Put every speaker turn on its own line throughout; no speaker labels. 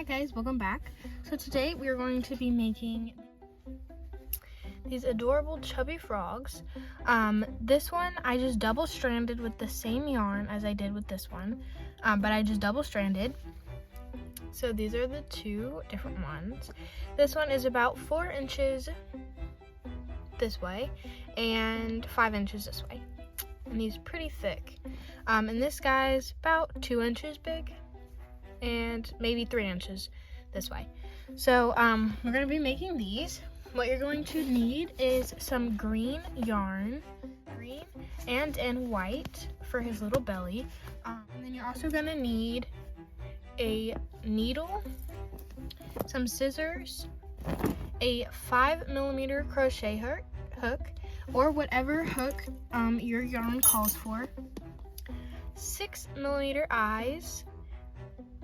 guys, welcome back. So today we are going to be making these adorable chubby frogs. This one I just double stranded with the same yarn as I did with this one, but I just double stranded. So these are the two different ones. This one is about 4 inches this way and 5 inches this way, and he's pretty thick. And this guy's about 2 inches big and maybe 3 inches this way. So we're going to be making these. What you're going to need is some green yarn, green and in white for his little belly. And then you're also going to need a needle, some scissors, a 5mm crochet hook or whatever hook your yarn calls for, 6mm eyes,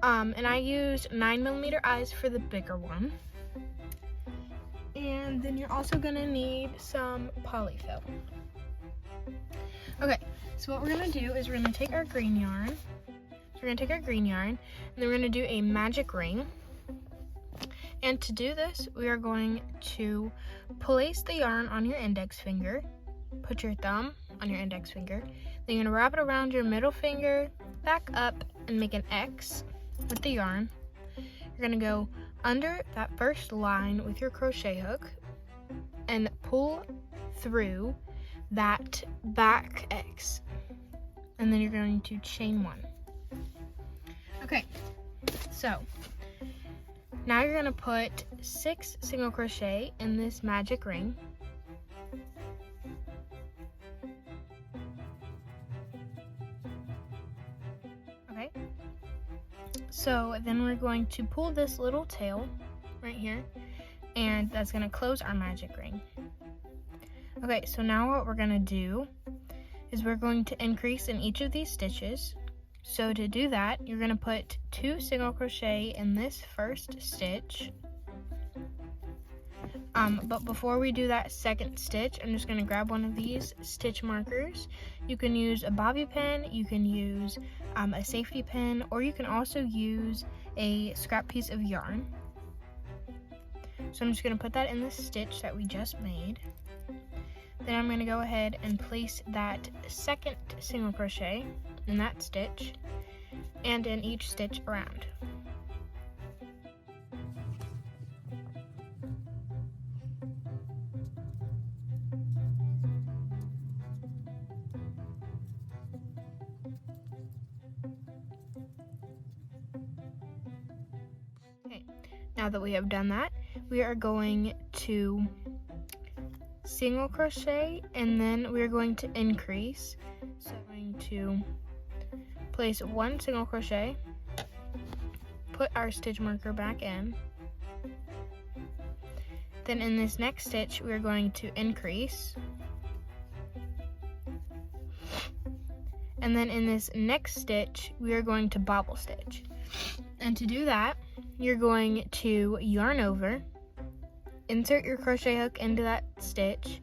and I used 9mm eyes for the bigger one. And then you're also gonna need some polyfill. Okay, so what we're gonna do is we're gonna take our green yarn. And then we're gonna do a magic ring. And to do this, we are going to place the yarn on your index finger, put your thumb on your index finger, then you're gonna wrap it around your middle finger, back up, and make an X with the yarn. You're gonna go under that first line with your crochet hook and pull through that back X. And then you're going to chain 1. Okay, so now you're gonna put 6 single crochet in this magic ring. Okay, so then we're going to pull this little tail right here, and that's gonna close our magic ring. Okay, so now what we're gonna do is we're going to increase in each of these stitches. So to do that, you're gonna put 2 single crochet in this first stitch. But before we do that second stitch, I'm just gonna grab one of these stitch markers. You can use a bobby pin, you can use a safety pin, or you can also use a scrap piece of yarn. So I'm just gonna put that in the stitch that we just made. Then I'm gonna go ahead and place that second single crochet in that stitch and in each stitch around. Okay, now that we have done that, we are going to single crochet and then we're going to increase. So I'm going to place 1 single crochet, put our stitch marker back in, then in this next stitch we're going to increase, and then in this next stitch we are going to bobble stitch. And to do that, you're going to yarn over, insert your crochet hook into that stitch,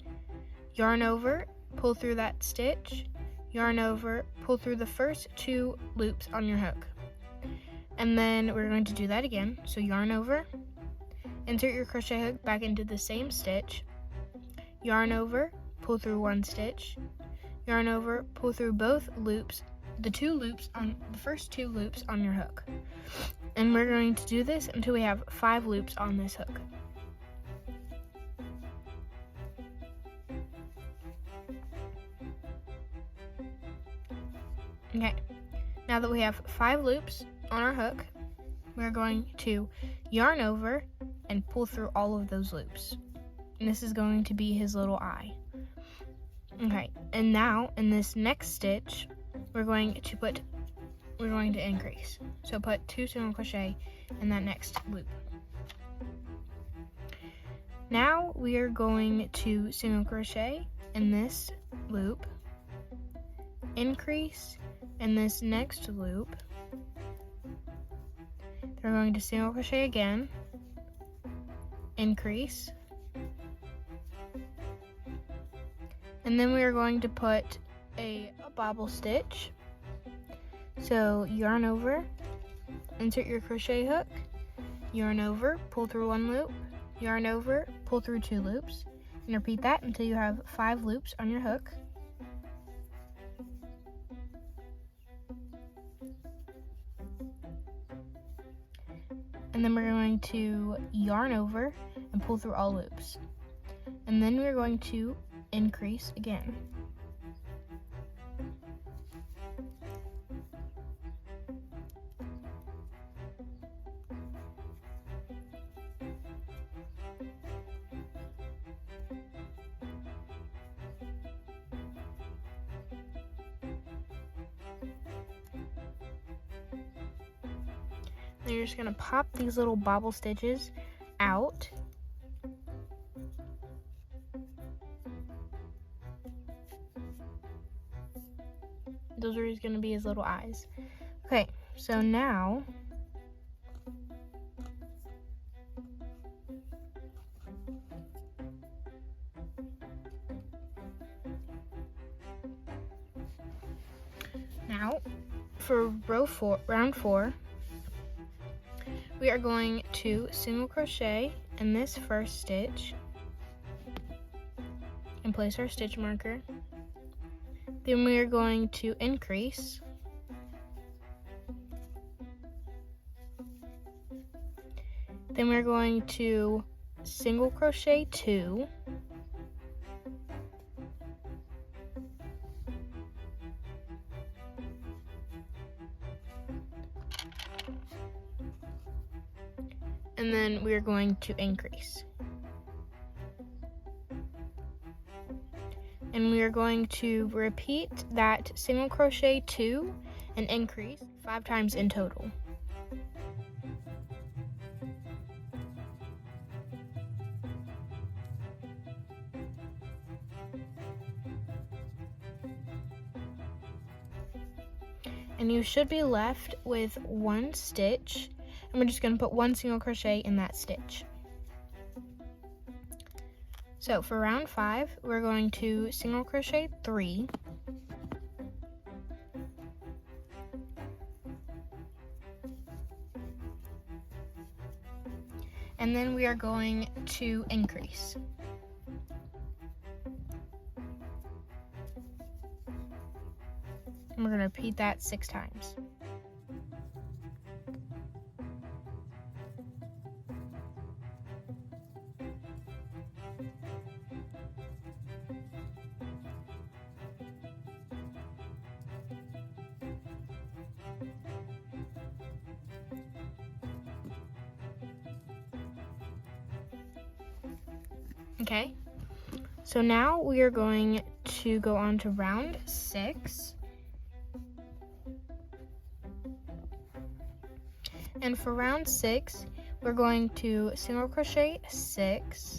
yarn over, pull through that stitch, yarn over, pull through the first 2 loops on your hook. And then we're going to do that again. So yarn over, insert your crochet hook back into the same stitch, yarn over, pull through 1 stitch, yarn over, pull through both loops, the first 2 loops on your hook. And we're going to do this until we have 5 loops on this hook. Okay, now that we have 5 loops on our hook, we're going to yarn over and pull through all of those loops. And this is going to be his little eye. Okay, and now in this next stitch, we're going to increase. So put 2 single crochet in that next loop. Now we are going to single crochet in this loop, increase in this next loop, then we're going to single crochet again, increase, and then we are going to put a bobble stitch. So yarn over, insert your crochet hook, yarn over, pull through 1 loop, yarn over, pull through 2 loops, and repeat that until you have 5 loops on your hook. And then we're going to yarn over and pull through all loops. And then we're going to increase again. Then you're just going to pop these little bobble stitches out. Those are just going to be his little eyes. Okay, so now for round 4, we are going to single crochet in this first stitch and place our stitch marker. Then we are going to increase. Then we're going to single crochet 2. And then we are going to increase. And we are going to repeat that single crochet 2 and increase 5 times in total. And you should be left with 1 stitch, and we're just going to put 1 single crochet in that stitch. So for round 5, we're going to single crochet 3, and then we are going to increase. And we're going to repeat that 6 times. Okay, so now we are going to go on to round 6. And for round 6, we're going to single crochet 6.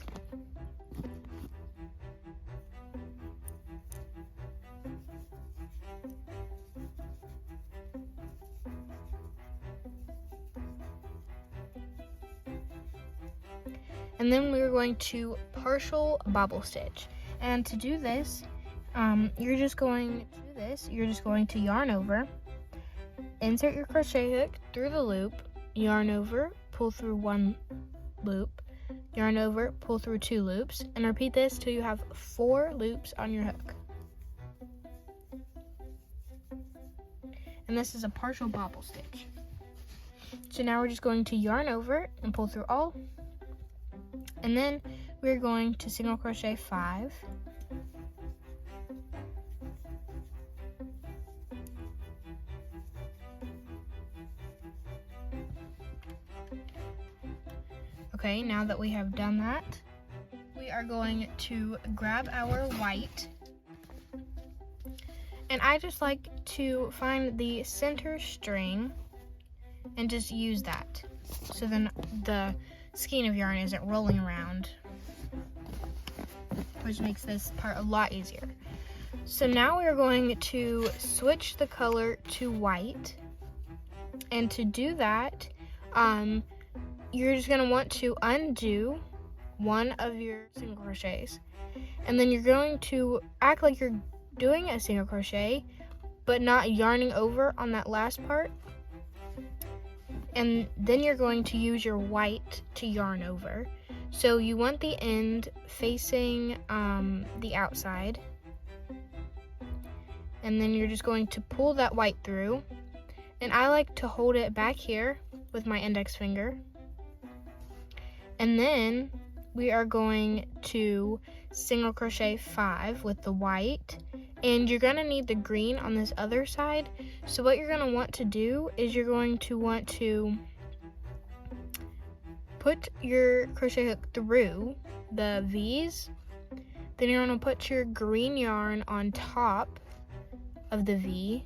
And then we're going to partial bobble stitch. And to do this, you're just going to yarn over, insert your crochet hook through the loop, yarn over, pull through 1 loop, yarn over, pull through 2 loops, and repeat this till you have 4 loops on your hook. And this is a partial bobble stitch. So now we're just going to yarn over and pull through all. And then we're going to single crochet 5. Okay, now that we have done that, we are going to grab our white. And I just like to find the center string and just use that. So then the skein of yarn isn't rolling around, which makes this part a lot easier. So now we're going to switch the color to white, and to do that, you're just going to want to undo one of your single crochets, and then you're going to act like you're doing a single crochet but not yarning over on that last part. and then you're going to use your white to yarn over. So you want the end facing the outside, and then you're just going to pull that white through, and I like to hold it back here with my index finger, and then we are going to single crochet 5 with the white, and you're going to need the green on this other side. So what you're going to want to do is you're going to want to put your crochet hook through the V's, then you're going to put your green yarn on top of the V,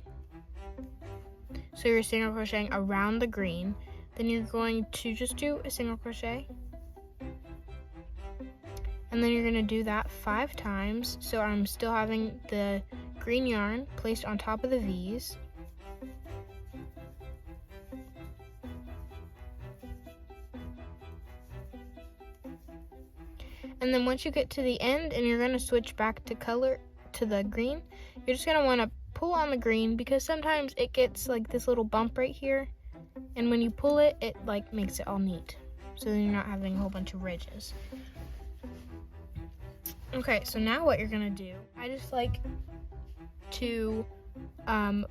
so you're single crocheting around the green. Then you're going to just do a single crochet, and then you're going to do that 5 times. So I'm still having the green yarn placed on top of the V's. And then once you get to the end and you're going to switch back to color to the green, you're just going to want to pull on the green, because sometimes it gets like this little bump right here, and when you pull it, it like makes it all neat, so then you're not having a whole bunch of ridges. Okay, so now what you're gonna do, I just like to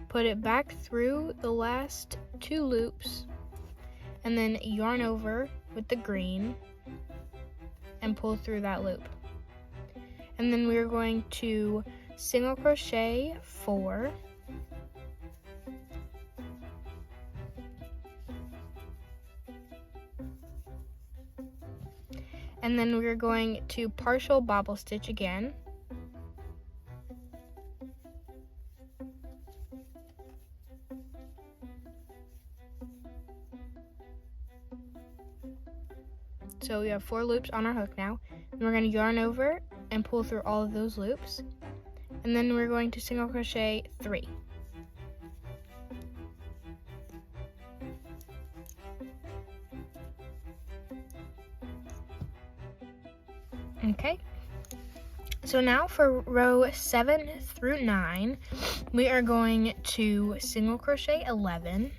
put it back through the last 2 loops, and then yarn over with the green and pull through that loop. And then we're going to single crochet 4, and then we're going to partial bobble stitch again, so we have 4 loops on our hook now, and we're going to yarn over and pull through all of those loops, and then we're going to single crochet 3. Okay, so now for row 7 through 9, we are going to single crochet 11,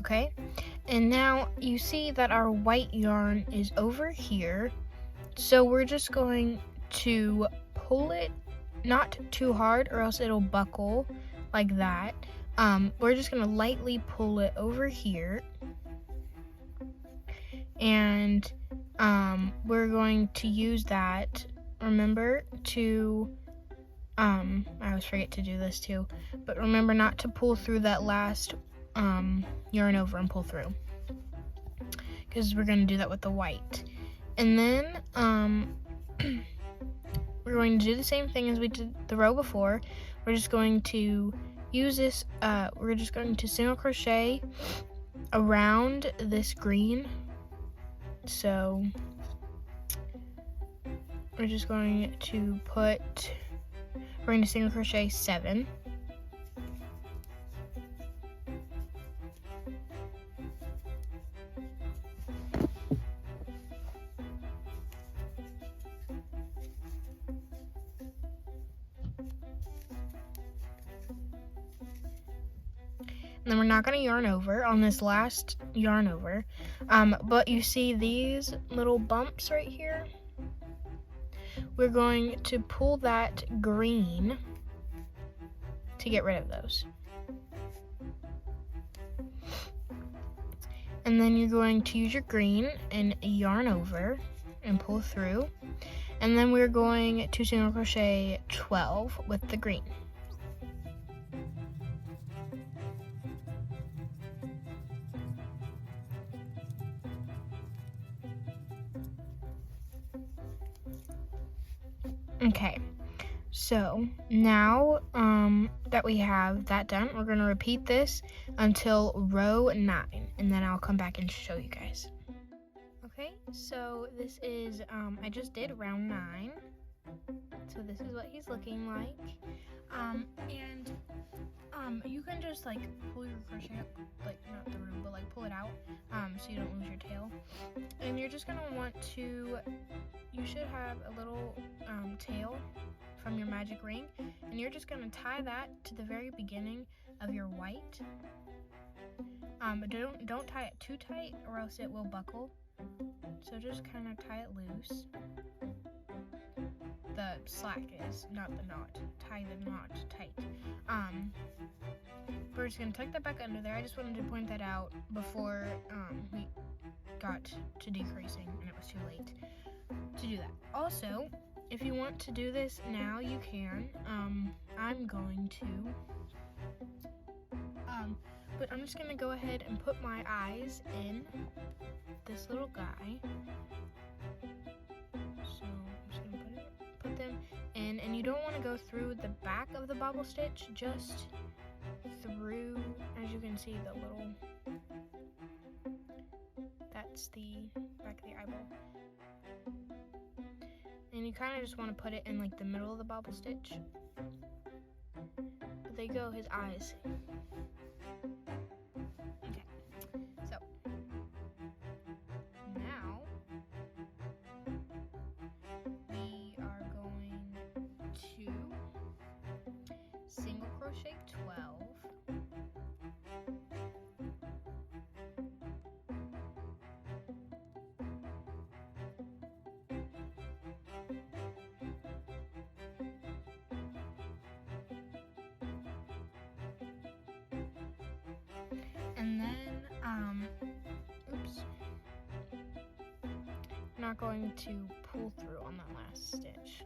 okay, and now you see that our white yarn is over here, so we're just going to pull it not too hard or else it'll buckle like that. We're just going to lightly pull it over here, and we're going to use that, remember to I always forget to do this too, but remember not to pull through that last yarn over and pull through, because we're going to do that with the white. And then we're going to do the same thing as we did the row before. We're just going to use this, we're just going to single crochet around this green. So we're just going to we're going to single crochet 7. And then we're not going to yarn over on this last yarn over, but you see these little bumps right here? We're going to pull that green to get rid of those. And then you're going to use your green and yarn over and pull through. And then we're going to single crochet 12 with the green. Okay, so now that we have that done, we're going to repeat this until row 9, and then I'll come back and show you guys. Okay, so this is, I just did round 9. So this is what he's looking like. You can just like pull your crochet up, like not through, but like pull it out, so you don't lose your tail. And you're just gonna want to, you should have a little tail from your magic ring, and you're just gonna tie that to the very beginning of your white. But don't tie it too tight or else it will buckle. So just kind of tie it loose. The slack is, not the knot. Tie the knot tight. We're just gonna tuck that back under there. I just wanted to point that out before we got to decreasing and it was too late to do that. Also, if you want to do this now, you can. I'm going to. But I'm just gonna go ahead and put my eyes in this little guy. So I'm just gonna put them in, and you don't want to go through the back of the bobble stitch, just through, as you can see, the little, that's the back of the eyeball. And you kind of just want to put it in like the middle of the bobble stitch. But there you go, his eyes. Okay, so now we are going to single crochet 12. And then, oops, I'm not going to pull through on that last stitch.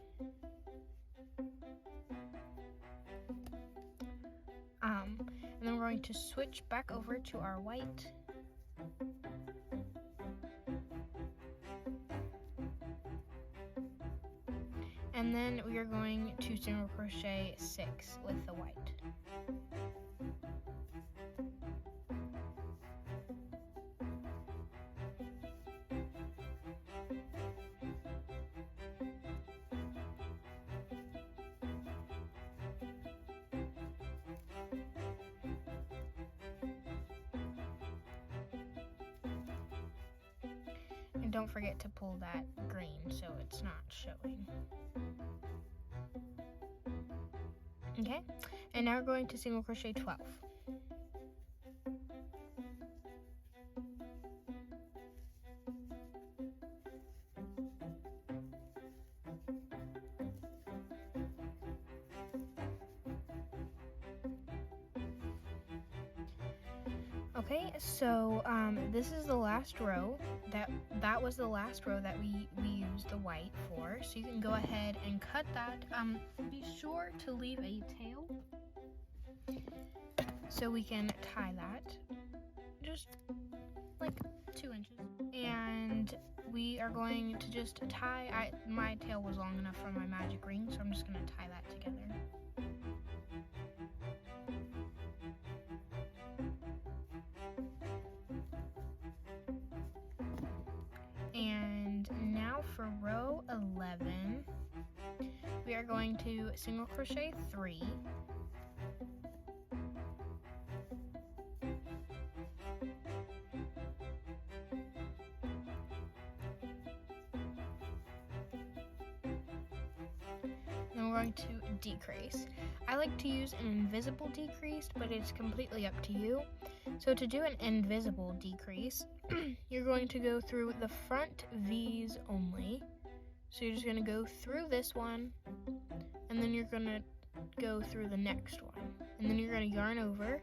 And then we're going to switch back over to our white. And then we are going to single crochet 6 with the white. And don't forget to pull that green so it's not showing. Okay, and now we're going to single crochet 12. Okay, so this is the last row. That was the last row that we used the white for. So you can go ahead and cut that. Be sure to leave a tail so we can tie that, just like 2 inches. And we are going to just tie. My tail was long enough for my magic ring, so I'm just gonna tie that together. And now for row 11, we are going to single crochet 3. Then we're going to decrease. I like to use an invisible decrease, but it's completely up to you. So to do an invisible decrease, you're going to go through the front V's only. So you're just going to go through this one, and then you're going to go through the next one. And then you're going to yarn over,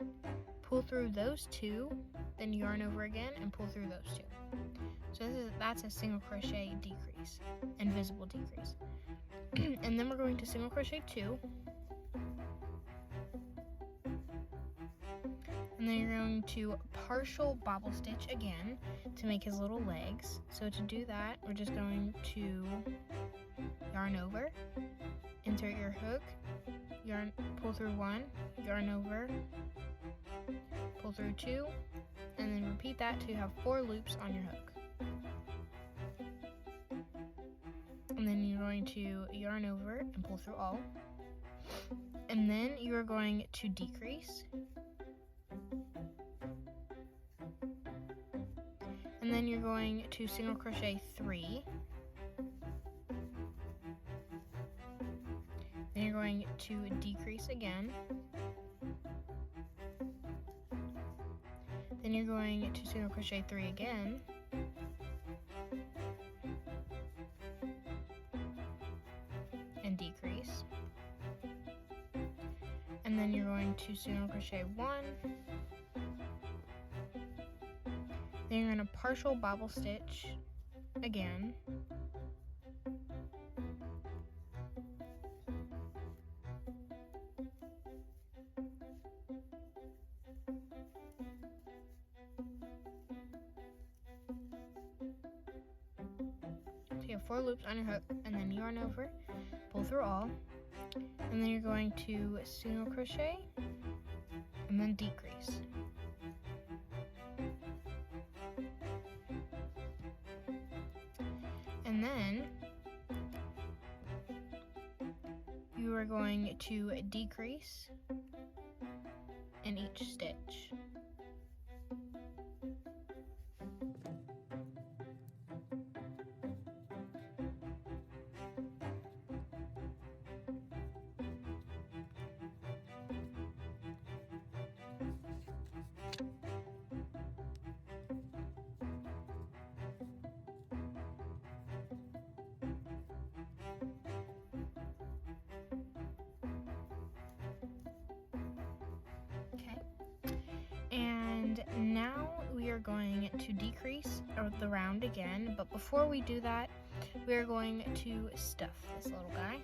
pull through those 2, then yarn over again and pull through those 2. So that's a single crochet decrease, invisible decrease. And then we're going to single crochet 2. And then you're going to partial bobble stitch again to make his little legs. So to do that, we're just going to yarn over, insert your hook, yarn, pull through 1, yarn over, pull through 2, and then repeat that till you have 4 loops on your hook. going to yarn over and pull through all. And then you are going to decrease. And then you're going to single crochet 3. Then you're going to decrease again. Then you're going to single crochet 3 again. And decrease. And then you're going to single crochet 1. Then you're going to partial bobble stitch again. So you have 4 loops on your hook, and then yarn over, pull through all, and then you're going to single crochet and then decrease. And then you are going to decrease in each stitch. And now we are going to decrease the round again, but before we do that, we are going to stuff this little guy.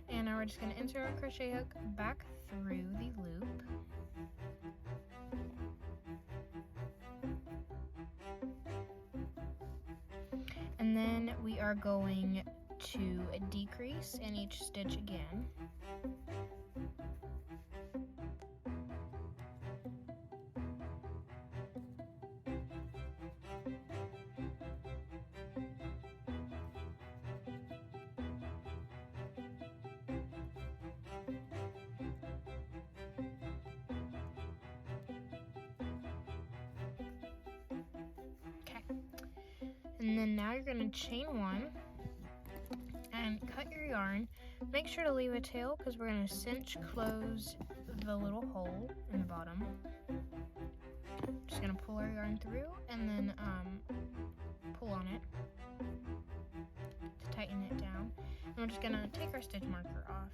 And now we're just going to insert our crochet hook back through the loop. And then we are going to decrease in each stitch again. And then now you're going to chain 1 and cut your yarn. Make sure to leave a tail because we're going to cinch close the little hole in the bottom. Just going to pull our yarn through and then pull on it to tighten it down. And we're just going to take our stitch marker off.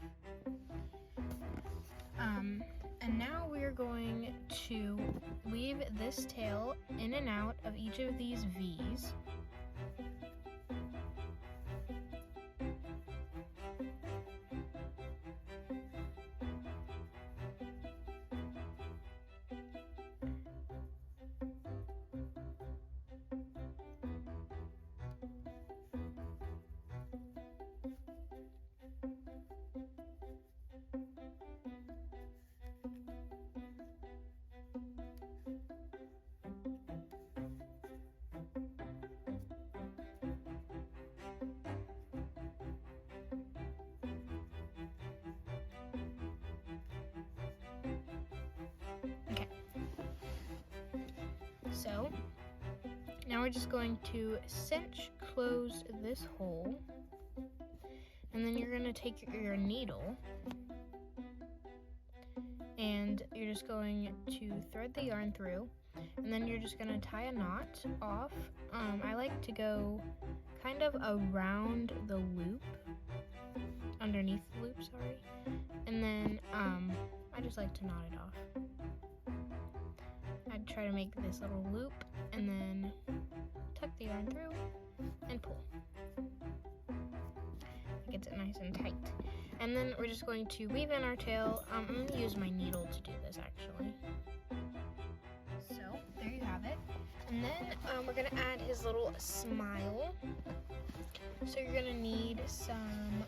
And now we're going to weave this tail in and out of each of these V's. So now we're just going to cinch close this hole, and then you're going to take your needle and you're just going to thread the yarn through, and then you're just going to tie a knot off. I like to go kind of around the loop, underneath the loop, sorry, and then I just like to knot it off. I'd try to make this little loop and then tuck the yarn through and pull. It gets it nice and tight. And then we're just going to weave in our tail. I'm going to use my needle to do this actually. So there you have it. And then we're gonna add his little smile. So you're gonna need some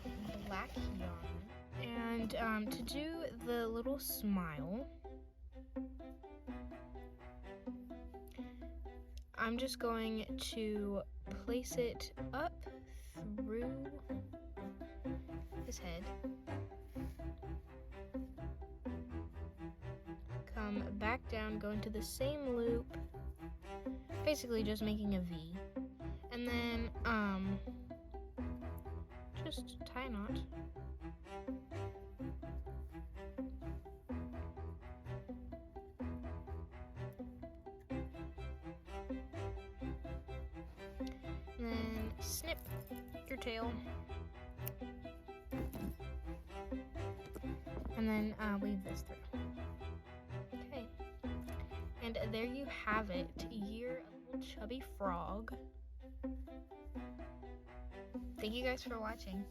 black yarn. And to do the little smile, I'm just going to place it up through his head. Come back down, go into the same loop, basically just making a V. And then just tie a knot. And then snip your tail. And then weave this through. Okay. And there you have it. You're a little chubby frog. Thank you guys for watching.